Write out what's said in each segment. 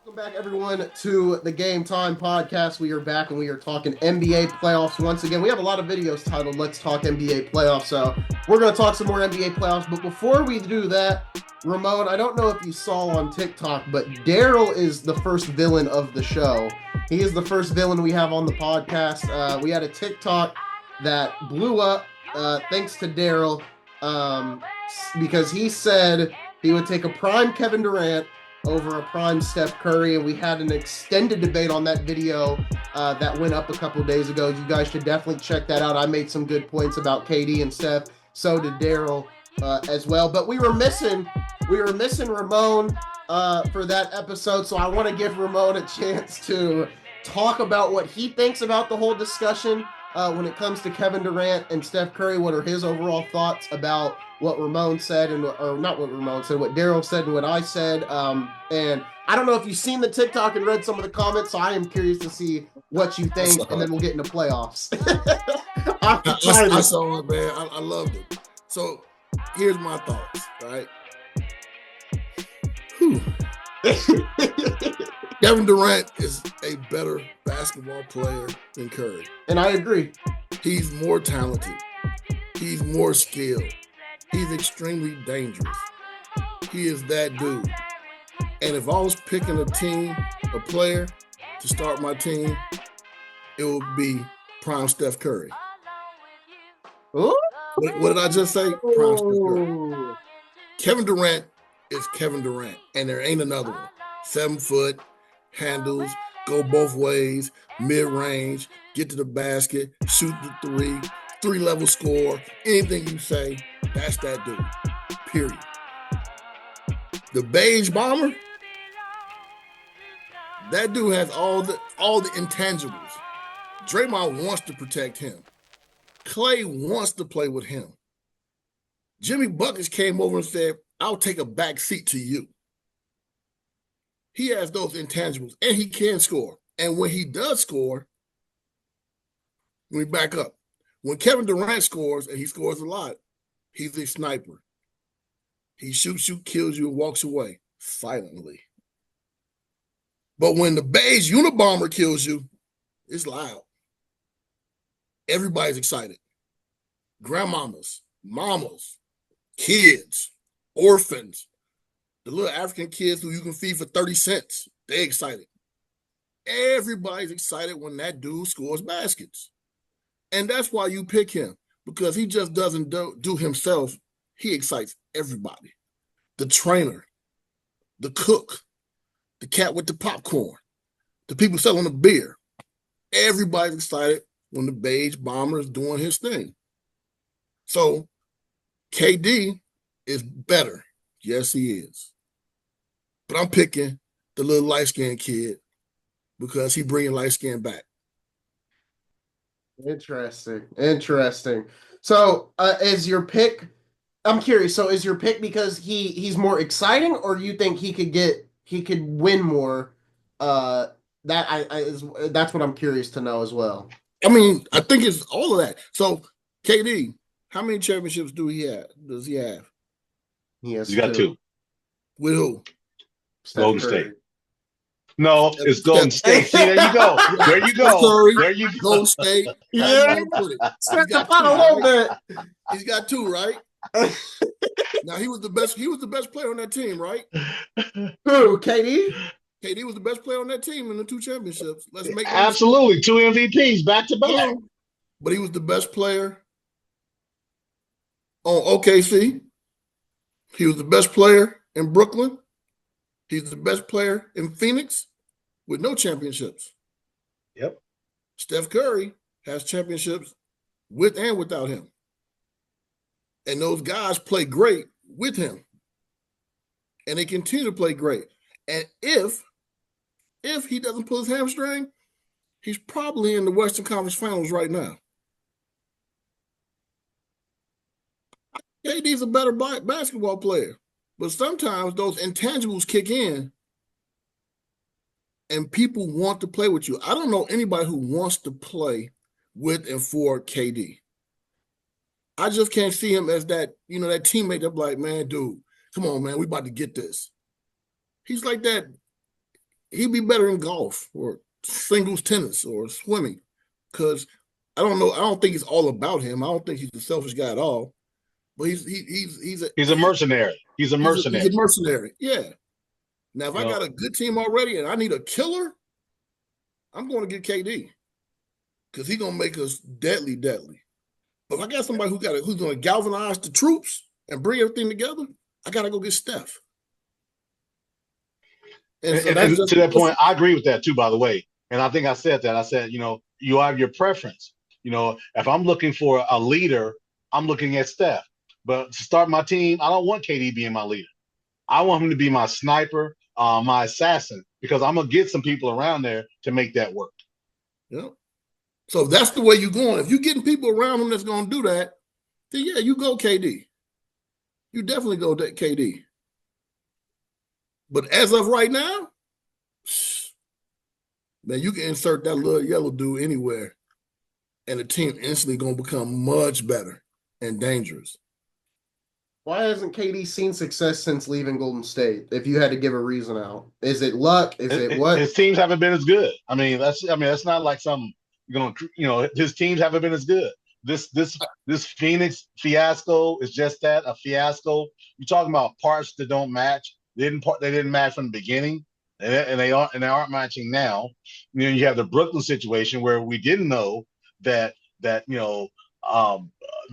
Welcome back, everyone, to the Game Time Podcast. We are back and we are talking NBA playoffs once again. We have a lot of videos titled Let's Talk NBA Playoffs, so we're going to talk some more NBA playoffs. But before we do that, Ramon, I don't know if you saw on TikTok, but Daryl is the first villain of the show. He is the first villain we have on the podcast. We had a TikTok that blew up thanks to Daryl because he said he would take a prime Kevin Durant over a prime Steph Curry, and we had an extended debate on that video that went up a couple days ago. You guys should definitely check that out. I made some good points about KD and Steph. So did Daryl as well. But we were missing Ramon for that episode, so I want to give Ramon a chance to talk about what he thinks about the whole discussion when it comes to Kevin Durant and Steph Curry. What are his overall thoughts about what Ramon said, or not what Ramon said, what Daryl said and what I said. And I don't know if you've seen the TikTok and read some of the comments, so I am curious to see what you think, and then we'll get into playoffs. I saw it, man. I loved it. So here's my thoughts, right? Kevin Durant is a better basketball player than Curry. And I agree. He's more talented. He's more skilled. He's extremely dangerous. He is that dude. And if I was picking a team, a player to start my team, it would be prime Steph Curry. What did I just say? Prime Steph Curry. Kevin Durant is Kevin Durant, and there ain't another one. 7 foot, handles, go both ways, mid-range, get to the basket, shoot the three-level score, anything you say, that's that dude, period. The beige bomber, that dude has all the intangibles. Draymond wants to protect him. Clay wants to play with him. Jimmy Buckets came over and said, I'll take a back seat to you. He has those intangibles, and he can score. And when he does score, let me back up. When Kevin Durant scores, and he scores a lot, he's a sniper. He shoots you, kills you, and walks away silently. But when the beige Unabomber kills you, it's loud. Everybody's excited. Grandmamas, mamas, kids, orphans, the little African kids who you can feed for 30 cents, they excited. Everybody's excited when that dude scores baskets. And that's why you pick him, because he just doesn't do himself. He excites everybody. The trainer, the cook, the cat with the popcorn, the people selling the beer. Everybody's excited when the beige bomber is doing his thing. So KD is better. Yes, he is. But I'm picking the little light-skinned kid because he bringing light skin back. Interesting. So is your pick, I'm curious, so is your pick because he's more exciting, or you think he could win more? That's what I'm curious to know as well. I mean, I think it's all of that. So KD, how many championships does he have? He has You got two. With who? Golden State. No, it's Golden State. See, there you go. There you go. There you go. Golden State. Yeah. Set the pot a little bit. He's got 2, right? Now he was the best player on that team, right? Who? KD? KD was the best player on that team in the 2 championships. Let's make absolutely 2 MVPs back to back. But he was the best player on OKC. He was the best player in Brooklyn. He's the best player in Phoenix with no championships. Yep. Steph Curry has championships with and without him. And those guys play great with him. And they continue to play great. And if he doesn't pull his hamstring, he's probably in the Western Conference Finals right now. KD's a better basketball player. But sometimes those intangibles kick in and people want to play with you. I don't know anybody who wants to play with and for KD. I just can't see him as that, that teammate that's like, man, dude, come on, man, we about to get this. He's like that. he'd be better in golf or singles tennis or swimming. Because I don't know. I don't think it's all about him. I don't think he's a selfish guy at all. But He's a mercenary. He's a mercenary. He's a mercenary. Yeah. Now, if I got a good team already and I need a killer, I'm going to get KD because he's going to make us deadly. But if I got somebody who's going to galvanize the troops and bring everything together, I got to go get Steph. And to that point, I agree with that too, by the way. And I think I said that. I said, you have your preference. If I'm looking for a leader, I'm looking at Steph. But to start my team, I don't want KD being my leader. I want him to be my sniper, my assassin, because I'm going to get some people around there to make that work. Yeah. So if that's the way you're going, if you're getting people around him that's going to do that, then yeah, you go KD. You definitely go KD. But as of right now, man, you can insert that little yellow dude anywhere, and the team instantly going to become much better and dangerous. Why hasn't KD seen success since leaving Golden State? If you had to give a reason out, is it luck? Is it what? His teams haven't been as good. That's not like some his teams haven't been as good. This Phoenix fiasco is just that, a fiasco. You're talking about parts that don't match. They didn't match from the beginning, and they aren't matching now. You have the Brooklyn situation where we didn't know that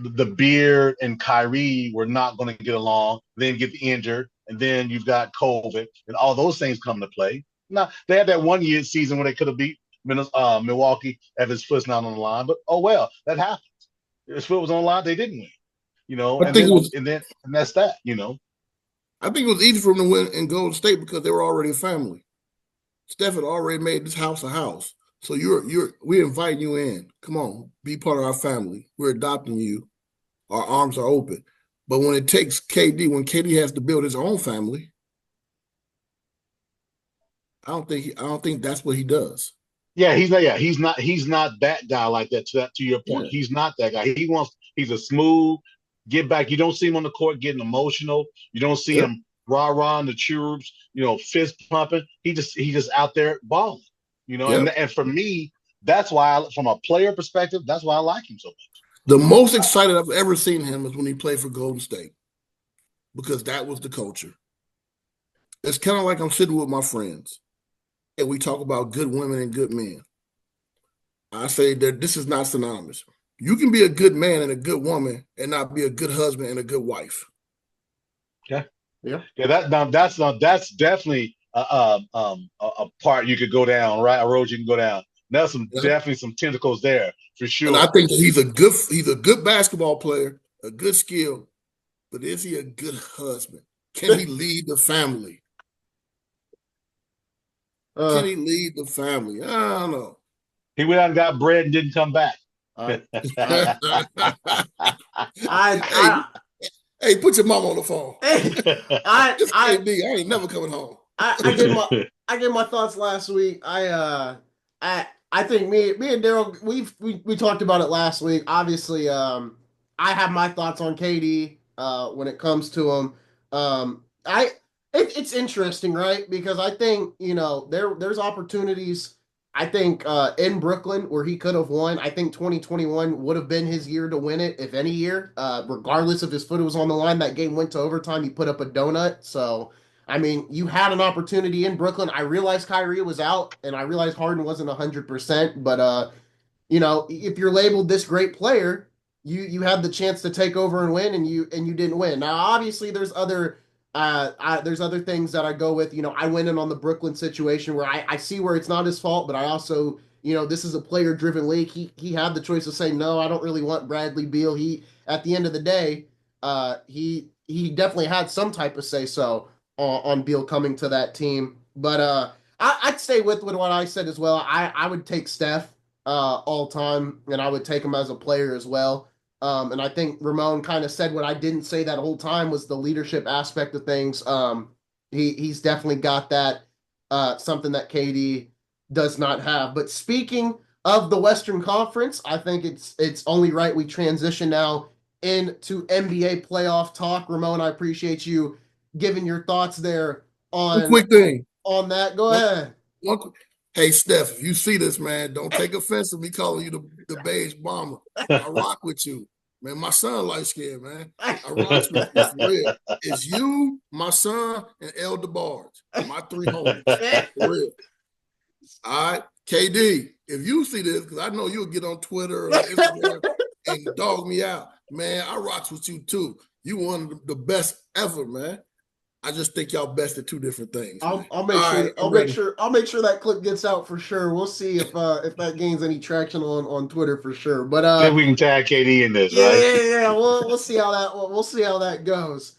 the Beard and Kyrie were not going to get along, then get injured, and then you've got COVID, and all those things come to play. Now, they had that 1 year season where they could have beat Milwaukee if his foot's not on the line, but oh well, that happens. If his foot was on the line, they didn't win. And that's that. I think it was easy for him to win in Golden State because they were already a family. Steph had already made this house a house. So we're inviting you in. Come on, be part of our family. We're adopting you. Our arms are open. But when it takes KD, when KD has to build his own family, I don't think that's what he does. Yeah, he's not that guy like that. To your point, He's not that guy. He's a smooth get back. You don't see him on the court getting emotional. You don't see him rah-rah in the troops, fist pumping. He just out there balling. And for me, that's why, from a player perspective, that's why I like him so much. The most excited I've ever seen him is when he played for Golden State, because that was the culture. It's kind of like I'm sitting with my friends, and we talk about good women and good men. I say that this is not synonymous. You can be a good man and a good woman and not be a good husband and a good wife. Yeah. That's definitely a part you could go down, right? A road you can go down. There's definitely some tentacles there for sure. And I think that he's a good basketball player, a good skill, but is he a good husband? Can he lead the family? Can he lead the family? I don't know. He went out and got bread and didn't come back. Hey, put your mom on the phone. I ain't never coming home. I gave my thoughts last week. I think me and Daryl we talked about it last week. Obviously, I have my thoughts on KD when it comes to him. It's interesting, right? Because I think there's opportunities. I think in Brooklyn where he could have won. I think 2021 would have been his year to win it, if any year. Regardless if his foot was on the line, that game went to overtime. He put up a donut. So, I mean, you had an opportunity in Brooklyn. I realized Kyrie was out, and I realized Harden wasn't 100%. But if you're labeled this great player, you had the chance to take over and win, and you didn't win. Now, obviously, there's other things that I go with. I went in on the Brooklyn situation where I see where it's not his fault, but I also, this is a player-driven league. He had the choice of saying, no, I don't really want Bradley Beal. At the end of the day, he definitely had some type of say-so on Beal coming to that team. But I'd stay with what I said as well. I would take Steph all time, and I would take him as a player as well. And I think Ramon kind of said what I didn't say that whole time was the leadership aspect of things. He's definitely got that, something that KD does not have. But speaking of the Western Conference, I think it's only right we transition now into NBA playoff talk. Ramon, I appreciate you giving your thoughts there on a quick thing on that. Go ahead. Hey, Steph, if you see this, man, don't take offense to me calling you the beige bomber. I rock with you. Man, my son light skinned, man. I rock with you for real. It's you, my son, and El DeBarge. My three homies. For real. All right. KD, if you see this, because I know you'll get on Twitter or Instagram and dog me out. Man, I rocks with you too. You one of the best ever, man. I just think y'all best at two different things. I'll make sure I'll make sure that clip gets out for sure. We'll see if that gains any traction on Twitter for sure. But See if we can tag KD in this, right? yeah. We'll see how that goes.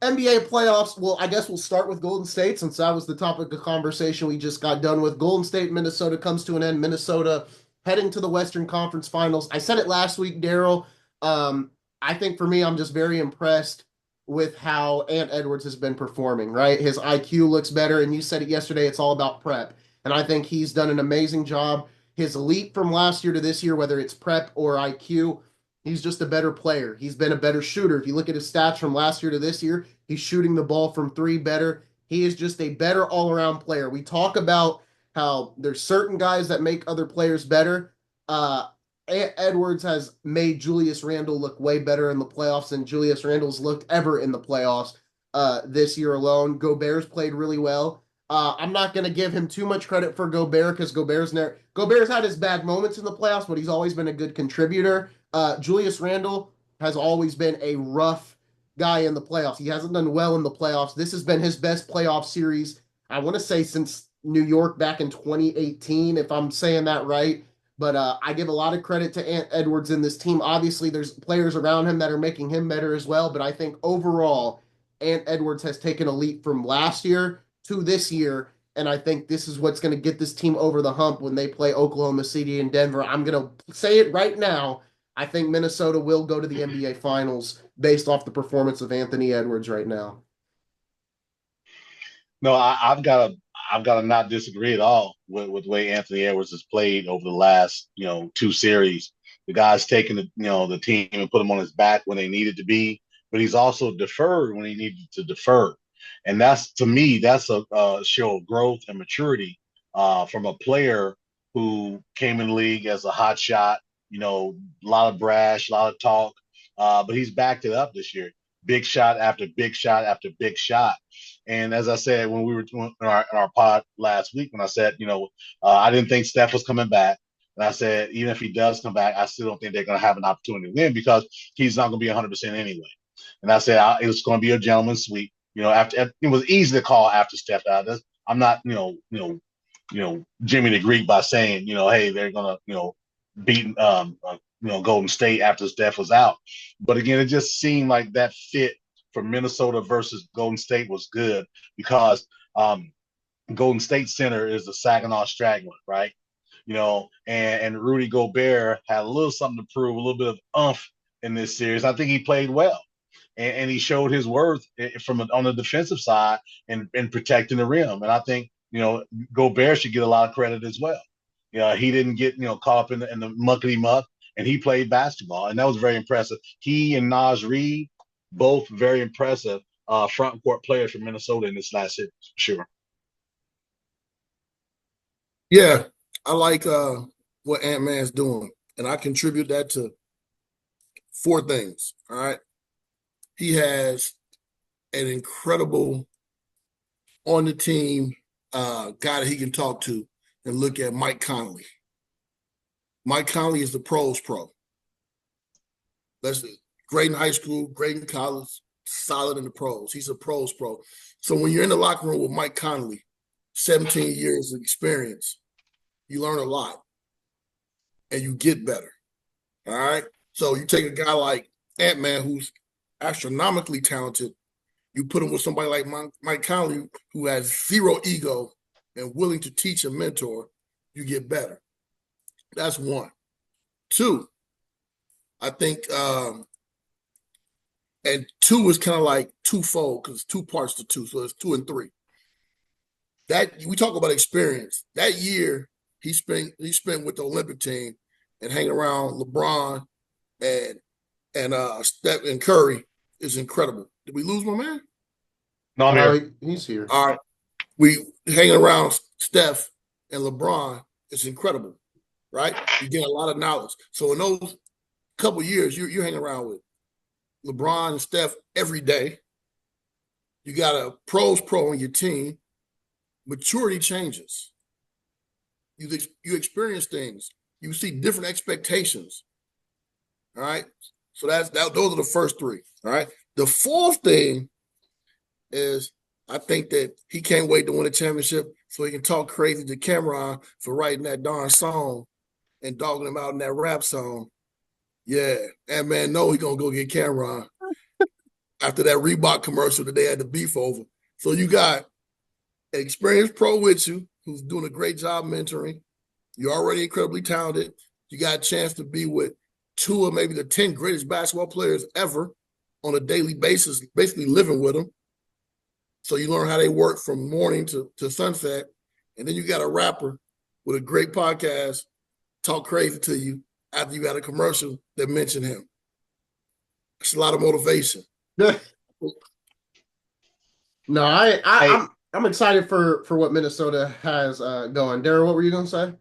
NBA playoffs. Well, I guess we'll start with Golden State since that was the topic of conversation we just got done with. Golden State, Minnesota comes to an end. Minnesota heading to the Western Conference Finals. I said it last week, Daryl. I think for me, I'm just very impressed with how Ant Edwards has been performing, right? His IQ looks better, and you said it yesterday, it's all about prep. And I think he's done an amazing job. His leap from last year to this year, whether it's prep or IQ, he's just a better player. He's been a better shooter. If you look at his stats from last year to this year, he's shooting the ball from three better. He is just a better all-around player. We talk about how there's certain guys that make other players better. Edwards has made Julius Randle look way better in the playoffs than Julius Randle's looked ever in the playoffs this year alone. Gobert's played really well. I'm not going to give him too much credit for Gobert because Gobert's had his bad moments in the playoffs, but he's always been a good contributor. Julius Randle has always been a rough guy in the playoffs. He hasn't done well in the playoffs. This has been his best playoff series, I want to say, since New York back in 2018, if I'm saying that right. But I give a lot of credit to Ant Edwards in this team. Obviously, there's players around him that are making him better as well. But I think overall, Ant Edwards has taken a leap from last year to this year. And I think this is what's going to get this team over the hump when they play Oklahoma City and Denver. I'm going to say it right now. I think Minnesota will go to the NBA Finals based off the performance of Anthony Edwards right now. No, I've got to not disagree at all with the way Anthony Edwards has played over the last two series. The guy's taken the team and put him on his back when they needed to be, but he's also deferred when he needed to defer, and that's, to me, that's a show of growth and maturity from a player who came in the league as a hot shot. A lot of brash, a lot of talk, but he's backed it up this year. Big shot after big shot after big shot. And as I said, when we were in our pod last week, when I said, I didn't think Steph was coming back. And I said, even if he does come back, I still don't think they're going to have an opportunity to win because he's not going to be 100% anyway. And I said, it was going to be a gentleman's sweep. After it was easy to call after Steph out. I'm not, Jimmy the Greek by saying, hey, they're going to, beat, Golden State after Steph was out. But again, it just seemed like that fit for Minnesota versus Golden State was good because Golden State center is the Saginaw Straggler, right? And Rudy Gobert had a little something to prove, a little bit of oomph in this series. I think he played well, and he showed his worth on the defensive side and protecting the rim. And I think Gobert should get a lot of credit as well. He didn't get caught up in the muckety muck, and he played basketball, and that was very impressive. He and Naz Reid, both very impressive front court players for Minnesota in this last series, for sure. Yeah, I like what Ant-Man's doing, and I contribute that to four things, all right? He has an incredible on-the-team guy that he can talk to and look at Mike Conley. Mike Conley is the pros pro. That's great in high school, great in college, solid in the pros. He's a pros pro. So when you're in the locker room with Mike Conley, 17 years of experience, you learn a lot and you get better. All right? So you take a guy like Ant-Man, who's astronomically talented, you put him with somebody like Mike Conley, who has zero ego and willing to teach and mentor, you get better. That's one. Two, I think and two is kind of like twofold because it's two parts to two. So it's 2 and 3. That we talk about experience. That year he spent with the Olympic team and hanging around LeBron and Steph and Curry is incredible. Did we lose my man? No, I'm here. He's here. All right. We hanging around Steph and LeBron, it's incredible, right? You get a lot of knowledge. So in those couple years, you're hanging around with LeBron and Steph every day. You got a pros pro on your team. Maturity changes. You experience things. You see different expectations. All right. So those are the first three. All right. The fourth thing is I think that he can't wait to win a championship so he can talk crazy to Cameron for writing that darn song and dogging him out in that rap song. Yeah. And man, no, he gonna go get Cameron after that Reebok commercial that they had the beef over. So you got an experienced pro with you who's doing a great job mentoring. You're already incredibly talented. You got a chance to be with two of maybe the 10 greatest basketball players ever on a daily basis, basically living with them. So you learn how they work from morning to sunset. And then you got a rapper with a great podcast talk crazy to you after you got a commercial that mentioned him. It's a lot of motivation. No, I'm excited for what Minnesota has going. Darryl, what were you going to say?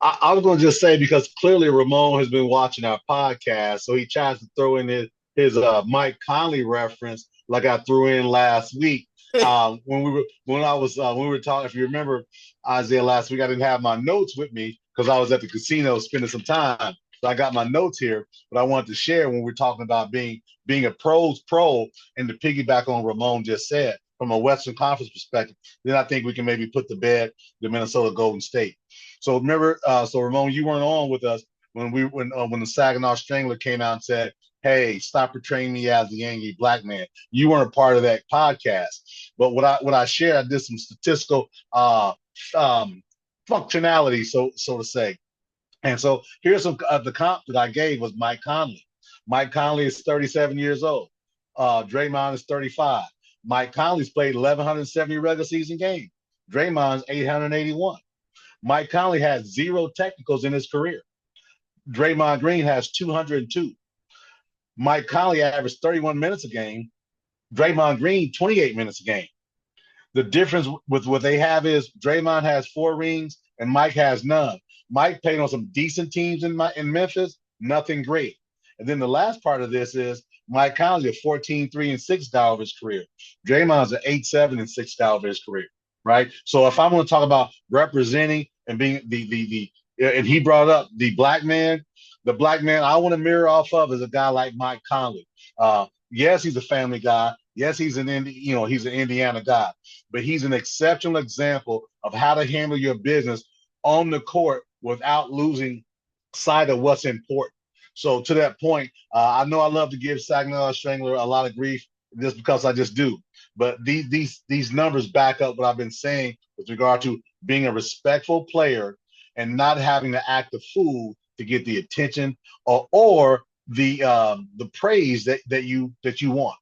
I was going to just say, because clearly Ramon has been watching our podcast, so he tries to throw in his Mike Conley reference like I threw in last week. When we were talking, if you remember, Isaiah, last week I didn't have my notes with me because I was at the casino spending some time. So I got my notes here, but I wanted to share when we're talking about being a pro's pro, and to piggyback on Ramon just said from a Western Conference perspective. Then I think we can maybe put to bed the Minnesota Golden State. So remember, so Ramon, you weren't on with us when the Saginaw Strangler came out and said, "Hey, stop portraying me as the angry black man." You weren't a part of that podcast, but what I shared, I did some statistical functionality, so to say. And so here's some the comp that I gave was Mike Conley. Mike Conley is 37 years old. Draymond is 35. Mike Conley's played 1,170 regular season games. Draymond's 881. Mike Conley has 0 technicals in his career. Draymond Green has 202. Mike Conley averaged 31 minutes a game. Draymond Green, 28 minutes a game. The difference with what they have is Draymond has 4 rings and Mike has none. Mike played on some decent teams in Memphis, nothing great. And then the last part of this is Mike Conley, a 14-3 and 6 of his career. Draymond's an 8-7 and 6 of his career, right? So if I'm going to talk about representing and being the and he brought up the black man I want to mirror off of is a guy like Mike Conley. Yes, he's a family guy. Yes, he's an Indiana guy, but he's an exceptional example of how to handle your business on the court without losing sight of what's important. So to that point, I know I love to give Saginaw Strangler a lot of grief just because I just do. But these numbers back up what I've been saying with regard to being a respectful player and not having to act a fool to get the attention or the praise that you want.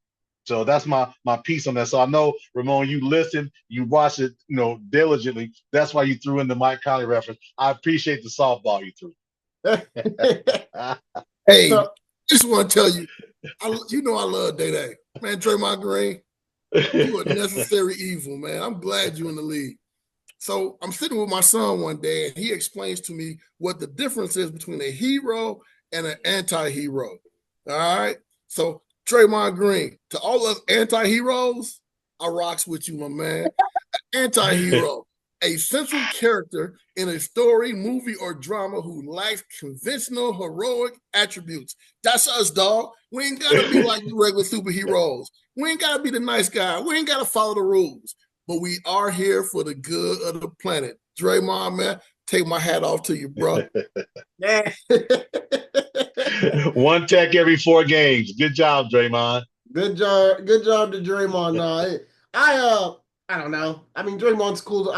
So that's my piece on that. So I know, Ramon, you listened, you watched it, diligently. That's why you threw in the Mike Conley reference. I appreciate the softball you threw. Hey, so, just want to tell you, I love Day. Man, Draymond Green, you a necessary evil, man. I'm glad you're in the league. So I'm sitting with my son one day, and he explains to me what the difference is between a hero and an anti-hero. All right? So Draymond Green, to all us anti-heroes, I rocks with you, my man. Anti-hero, a central character in a story, movie, or drama who lacks conventional heroic attributes. That's us, dog. We ain't got to be like the regular superheroes. We ain't got to be the nice guy. We ain't got to follow the rules. But we are here for the good of the planet. Draymond, man, take my hat off to you, bro. Yeah. One tech every 4 games. Good job, Draymond. Good job to Draymond. No, I don't know. I mean, Draymond's cool.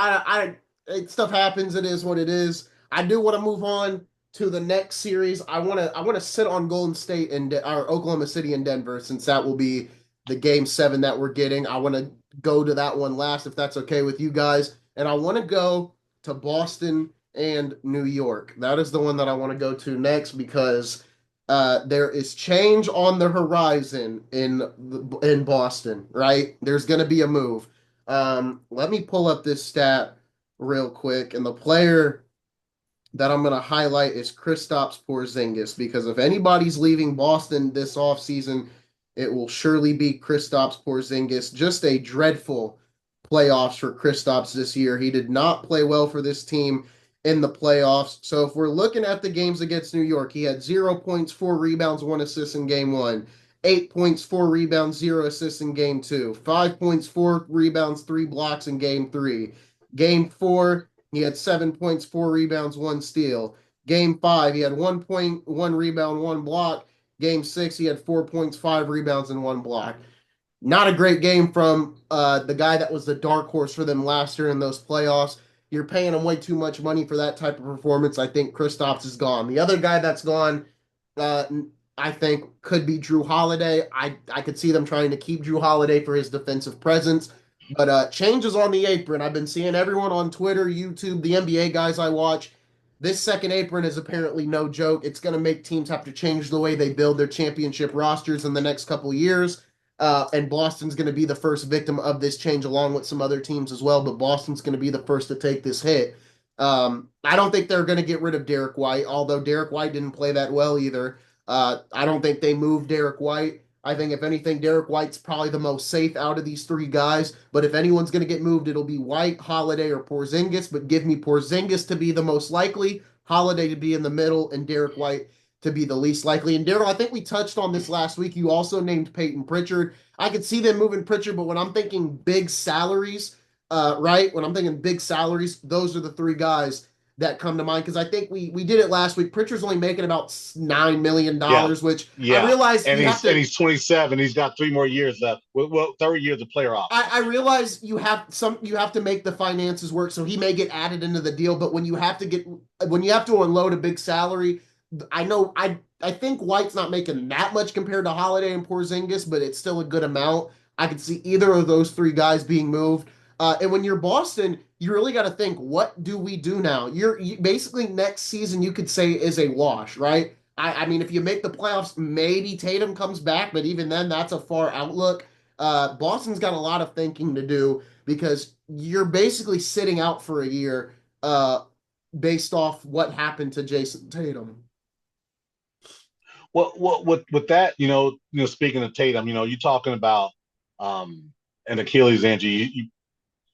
Stuff happens. It is what it is. I do want to move on to the next series. I want to sit on Golden State or Oklahoma City and Denver, since that will be the game 7 that we're getting. I want to go to that one last, if that's okay with you guys. And I want to go to Boston and New York. That is the one that I want to go to next, because there is change on the horizon in Boston, right? There's going to be a move. Let me pull up this stat real quick. And the player that I'm going to highlight is Kristaps Porzingis, because if anybody's leaving Boston this offseason, it will surely be Kristaps Porzingis. Just a dreadful playoffs for Kristaps this year. He did not play well for this team in the playoffs. So if we're looking at the games against New York, he had 0 points, 4 rebounds, 1 assist in game 1. 8 points, 4 rebounds, 0 assists in game 2. 5 points, 4 rebounds, 3 blocks in game 3. Game 4, he had 7 points, 4 rebounds, 1 steal. Game 5, he had 1 point, 1 rebound, 1 block. Game 6, he had 4 points, 5 rebounds, and 1 block. Not a great game from the guy that was the dark horse for them last year in those playoffs. You're paying him way too much money for that type of performance. I think Kristaps is gone. The other guy that's gone, uh, I think, could be Drew Holiday. I could see them trying to keep Drew Holiday for his defensive presence. But changes on the apron. I've been seeing everyone on Twitter, YouTube, the NBA guys I watch. This second apron is apparently no joke. It's going to make teams have to change the way they build their championship rosters in the next couple years. And Boston's going to be the first victim of this change, along with some other teams as well. But Boston's going to be the first to take this hit. I don't think they're going to get rid of Derek White, although Derek White didn't play that well either. I don't think they moved Derek White. I think, if anything, Derek White's probably the most safe out of these 3 guys. But if anyone's going to get moved, it'll be White, Holiday, or Porzingis. But give me Porzingis to be the most likely, Holiday to be in the middle, and Derek White to be the least likely. And Daryl, I think we touched on this last week. You also named Peyton Pritchard. I could see them moving Pritchard, but when I'm thinking big salaries, right? When I'm thinking big salaries, those are the 3 guys that come to mind, because I think we did it last week. Pritchard's only making about $9 million, Yeah, which I yeah. realize And you have to. he's 27. He's got 3 more years left. Well, third year of the player option. I realize you have to make the finances work, so he may get added into the deal. But when you have to unload a big salary, I think White's not making that much compared to Holiday and Porzingis, but it's still a good amount. I could see either of those 3 guys being moved. And when you're Boston, you really got to think, what do we do now? Basically next season you could say is a wash, right? I mean, if you make the playoffs, maybe Tatum comes back, but even then, that's a far outlook. Boston's got a lot of thinking to do, because you're basically sitting out for a year based off what happened to Jayson Tatum. Well, with that, speaking of Tatum, you're talking about an Achilles injury.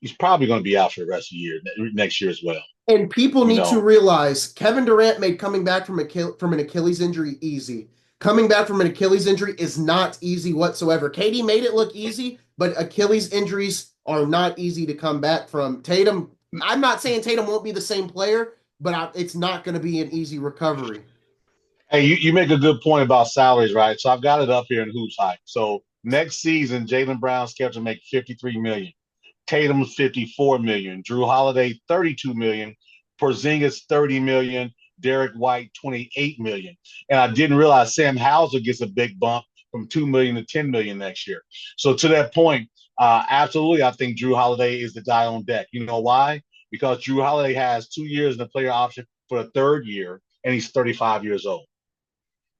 He's probably going to be out for the rest of the year, next year as well. And people You need to know, realize Kevin Durant made coming back from an Achilles injury easy. Coming back from an Achilles injury is not easy whatsoever. KD made it look easy, but Achilles injuries are not easy to come back from. Tatum, I'm not saying Tatum won't be the same player, but it's not going to be an easy recovery. hey, you make a good point about salaries, right? So I've got it up here in Hoops Hype. So next season, Jaylen Brown's scheduled to make $53 million. Tatum 54 million, Drew Holiday 32 million, Porzingis 30 million, Derek White 28 million. And I didn't realize Sam Hauser gets a big bump from 2 million to 10 million next year. So to that point, absolutely, I think Drew Holiday is the guy on deck. You know why? Because Drew Holiday has 2 years in the player option for the third year, and he's 35 years old.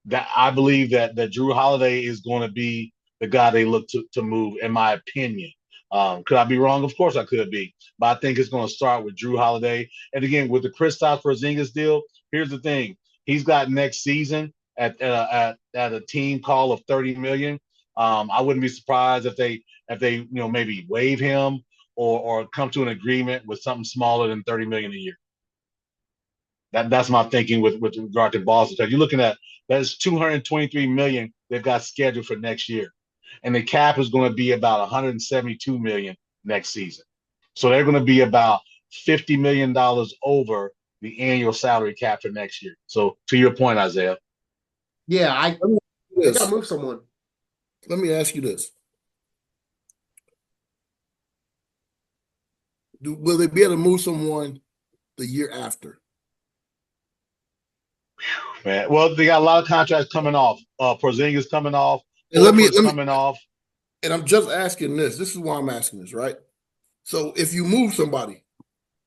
That I believe that Drew Holiday is going to be the guy they look to move, in my opinion. Could I be wrong? Of course I could be. But I think it's going to start with Drew Holiday. And again, with the Kristaps Porzingis deal, here's the thing. He's got next season at a team call of 30 million. I wouldn't be surprised if they maybe waive him or come to an agreement with something smaller than 30 million a year. That's my thinking with regard to Boston. Because you're looking at that's 223 million they've got scheduled for next year. And the cap is going to be about 172 million next season. So they're going to be about $50 million over the annual salary cap for next year. So to your point, Isaiah. Yeah, they got to move someone. Let me ask you this. Will they be able to move someone the year after? Man, well, they got a lot of contracts coming off. Porzingis coming off. And coming off. And I'm just asking this. This is why I'm asking this, right? So if you move somebody,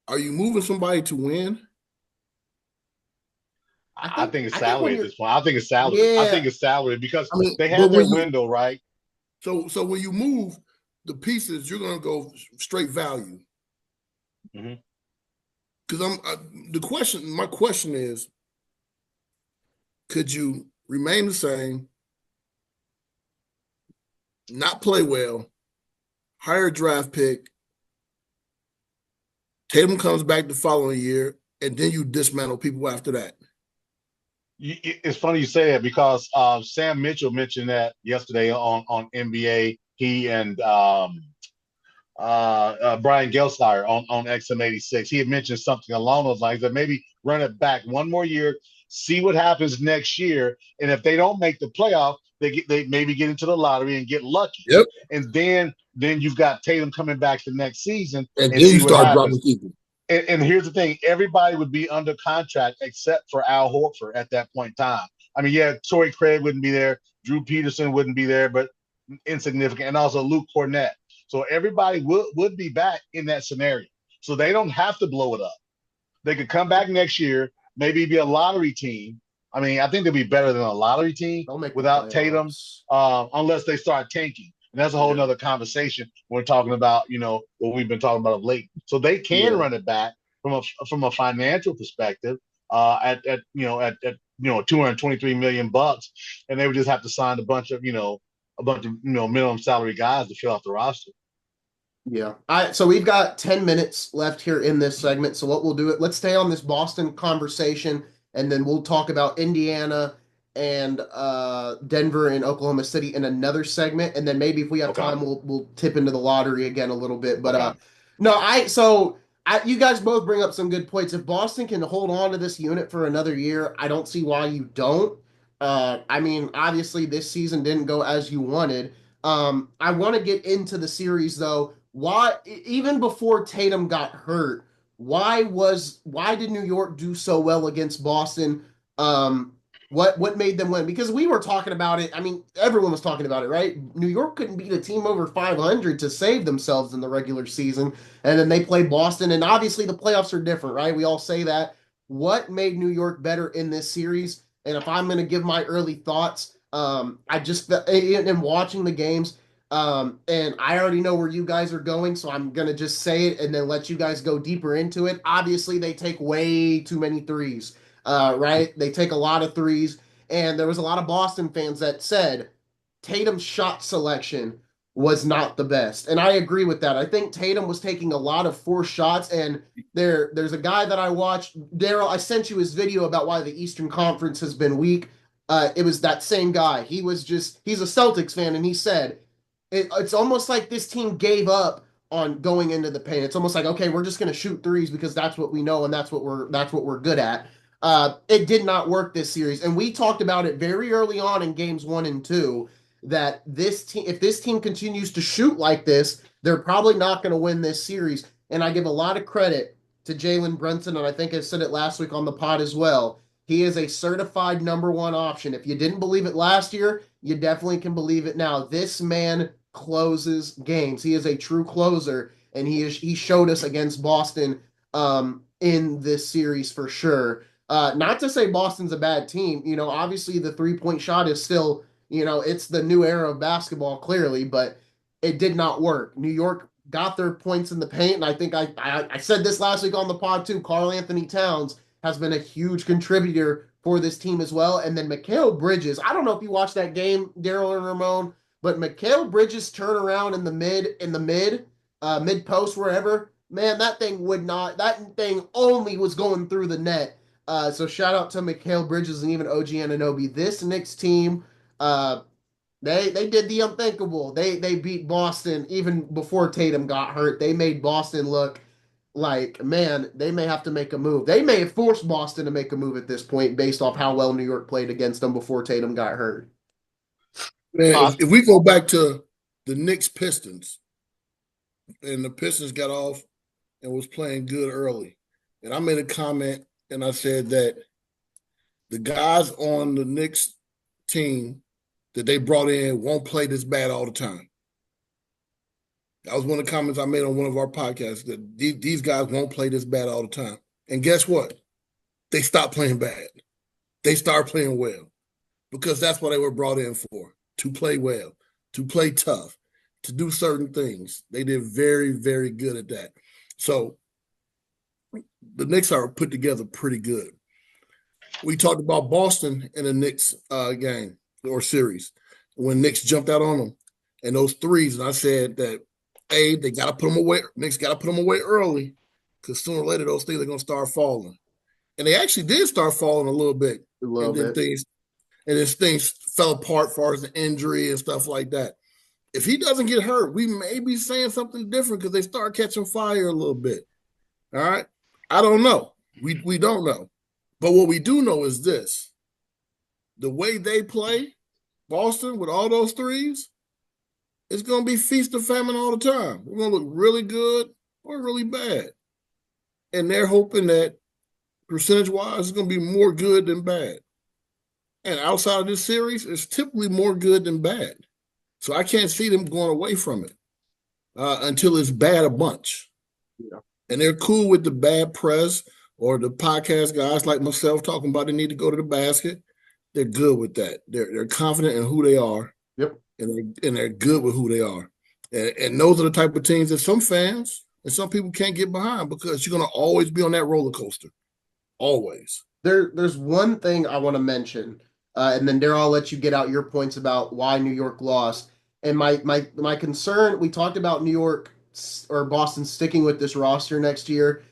are you moving somebody to win? I think it's salary at this point. I think it's salary. Yeah. I think it's salary because they have their window, right? So when you move the pieces, you're going to go straight value. Mm-hmm. Because my question is, could you remain the same, not play well, hire a draft pick, Tatum comes back the following year, and then you dismantle people after that? It's funny you say it because Sam Mitchell mentioned that yesterday on NBA. He and Brian Gelstein on XM86. He had mentioned something along those lines that maybe run it back one more year, see what happens next year, and if they don't make the playoff, they maybe get into the lottery and get lucky, Yep. and then you've got Tatum coming back the next season And and then you see what start happens. dropping people. And here's the thing: everybody would be under contract except for Al Horford at that point in time. I mean, yeah, Torrey Craig wouldn't be there, Drew Peterson wouldn't be there, but insignificant, and also Luke Cornett. So everybody would be back in that scenario. So they don't have to blow it up. They could come back next year, maybe be a lottery team. I mean, I think they'll be better than a lottery team They'll make the without Tatum, playoffs. unless they start tanking. And that's a whole nother conversation. We're talking about, what we've been talking about of late. So they can run it back from a financial perspective, at 223 million bucks, and they would just have to sign a bunch of minimum salary guys to fill out the roster. Yeah. So we've got 10 minutes left here in this segment. So what we'll do let's stay on this Boston conversation, and then we'll talk about Indiana and Denver and Oklahoma City in another segment. And then maybe if we have time, we'll tip into the lottery again a little bit. But you guys both bring up some good points. If Boston can hold on to this unit for another year, I don't see why you don't. I mean, obviously this season didn't go as you wanted. I want to get into the series though. Why, even before Tatum got hurt, why did New York do so well against Boston? What made them win? Because we were talking about it. I mean, everyone was talking about it, right? New York couldn't beat a team over 500 to save themselves in the regular season, and then they played Boston, and obviously the playoffs are different, right? We all say that. What made New York better in this series? And if I'm going to give my early thoughts, I just in watching the games. And I already know where you guys are going, so I'm gonna just say it and then let you guys go deeper into it. Obviously, they take way too many threes, right? They take a lot of threes, and there was a lot of Boston fans that said Tatum's shot selection was not the best, and I agree with that. I think Tatum was taking a lot of forced shots, and there's a guy that I watched, Daryl. I sent you his video about why the Eastern Conference has been weak. It was that same guy. He's a Celtics fan, and he said it's almost like this team gave up on going into the paint. It's almost like, okay, we're just going to shoot threes because that's what we know and that's what we're good at. It did not work this series, and we talked about it very early on in games 1 and 2 that if this team continues to shoot like this, they're probably not going to win this series. And I give a lot of credit to Jaylen Brunson, and I think I said it last week on the pod as well. He is a certified number one option. If you didn't believe it last year, you definitely can believe it now. This man closes games. He is a true closer, and he showed us against Boston in this series for sure. Not to say Boston's a bad team. Obviously the 3-point shot is still, it's the new era of basketball, clearly, but it did not work. New York got their points in the paint, and I think I said this last week on the pod too. Karl Anthony Towns has been a huge contributor for this team as well. And then Mikal Bridges, I don't know if you watched that game, Daryl and Ramon, but Mikal Bridges turnaround in the mid post, wherever, man, that thing only was going through the net. So shout out to Mikal Bridges and even OG Anunoby. This Knicks team, they did the unthinkable. They beat Boston even before Tatum got hurt. They made Boston look like, man, they may have to make a move. They may have forced Boston to make a move at this point based off how well New York played against them before Tatum got hurt. Man, if we go back to the Knicks Pistons, and the Pistons got off and was playing good early, and I made a comment and I said that the guys on the Knicks team that they brought in won't play this bad all the time. That was one of the comments I made on one of our podcasts, that these guys won't play this bad all the time. And guess what? They stopped playing bad. They started playing well, because that's what they were brought in for, to play well, to play tough, to do certain things. They did very, very good at that. So the Knicks are put together pretty good. We talked about Boston in the Knicks game or series when Knicks jumped out on them and those threes, and I said that they got to put them away. Knicks got to put them away early because sooner or later those things are going to start falling, and they actually did start falling a little bit, little and then bit. things fell apart as far as the injury and stuff like that. If he doesn't get hurt, we may be saying something different because they start catching fire a little bit. All right, I don't know. We don't know. But what we do know is this. The way they play, Boston, with all those threes, it's going to be feast or famine all the time. We're going to look really good or really bad. And they're hoping that percentage-wise, it's going to be more good than bad. And outside of this series, it's typically more good than bad. So I can't see them going away from it until it's bad a bunch. Yeah. And they're cool with the bad press or the podcast guys like myself talking about they need to go to the basket. They're good with that. They're confident in who they are. Yep. And they're good with who they are. And those are the type of teams that some fans and some people can't get behind because you're going to always be on that roller coaster. Always. There's one thing I want to mention, and then Daryl, I'll let you get out your points about why New York lost. And my concern, we talked about New York or Boston sticking with this roster next year.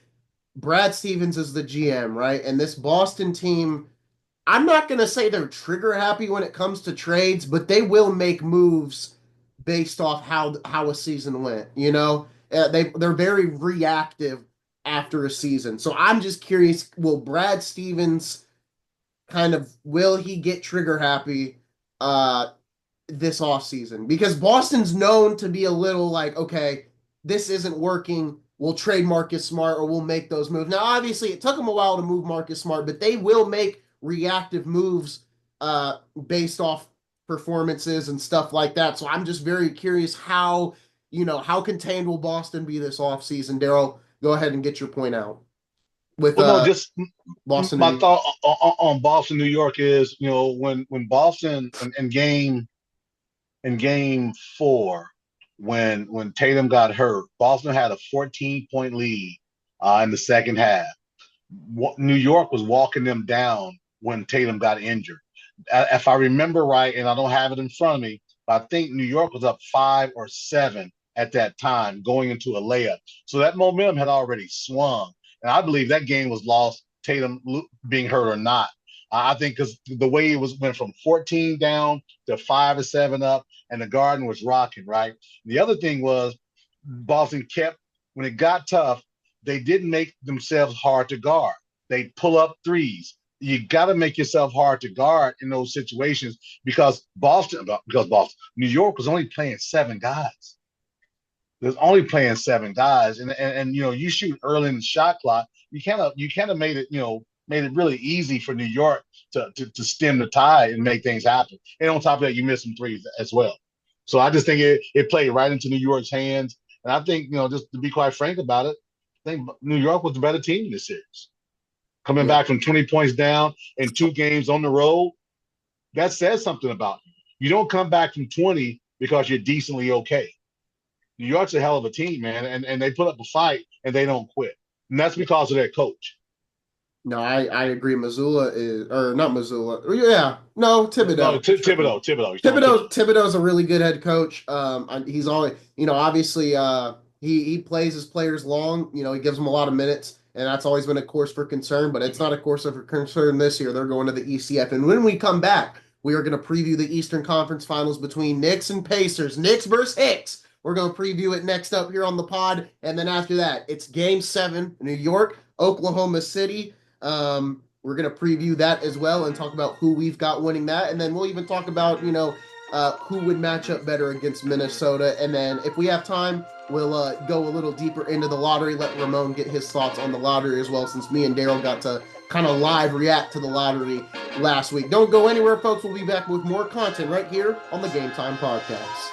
Brad Stevens is the GM, right? And this Boston team, I'm not going to say they're trigger happy when it comes to trades, but they will make moves based off how a season went. You know, they're very reactive after a season. So I'm just curious, will Brad Stevens will he get trigger happy this offseason? Because Boston's known to be a little like, okay, this isn't working. We'll trade Marcus Smart or we'll make those moves. Now, obviously, it took them a while to move Marcus Smart, but they will make reactive moves based off performances and stuff like that. So I'm just very curious how contained will Boston be this offseason? Daryl, go ahead and get your point out. With just Boston. My thought on Boston, New York is, when Boston in game 4, when Tatum got hurt, Boston had a 14-point lead in the second half. New York was walking them down when Tatum got injured. If I remember right, and I don't have it in front of me, but I think New York was up 5 or 7 at that time going into a layup. So that momentum had already swung. And I believe that game was lost, Tatum being hurt or not. I think because the way it went from 14 down to 5 or 7 up, and the Garden was rocking, right? The other thing was Boston kept, when it got tough, they didn't make themselves hard to guard. They pull up threes. You got to make yourself hard to guard in those situations because New York was only playing 7 guys. There's only playing 7 guys, and you shoot early in the shot clock. You kind of made it really easy for New York to stem the tide and make things happen. And on top of that, you miss some threes as well. So I just think it played right into New York's hands. And I think, just to be quite frank about it, I think New York was the better team in this series. Coming back from 20 points down in 2 games on the road, that says something about you. You don't come back from 20 because you're decently okay. New York's a hell of a team, man, and they put up a fight and they don't quit. And that's because of their coach. No, I agree. Missoula is, or not Missoula. Yeah, no, Thibodeau. No, Thibodeau. Thibodeau's a really good head coach. He's always, obviously, he plays his players long. He gives them a lot of minutes, and that's always been a cause for concern. But it's not a cause for concern this year. They're going to the ECF, and when we come back, we are going to preview the Eastern Conference Finals between Knicks and Pacers. Knicks versus Hicks. We're going to preview it next up here on the pod, and then after that, it's Game 7, New York, Oklahoma City. We're going to preview that as well and talk about who we've got winning that. And then we'll even talk about, who would match up better against Minnesota. And then if we have time, we'll go a little deeper into the lottery, let Ramon get his thoughts on the lottery as well, since me and Daryl got to kind of live react to the lottery last week. Don't go anywhere, folks. We'll be back with more content right here on the Game Time Podcast.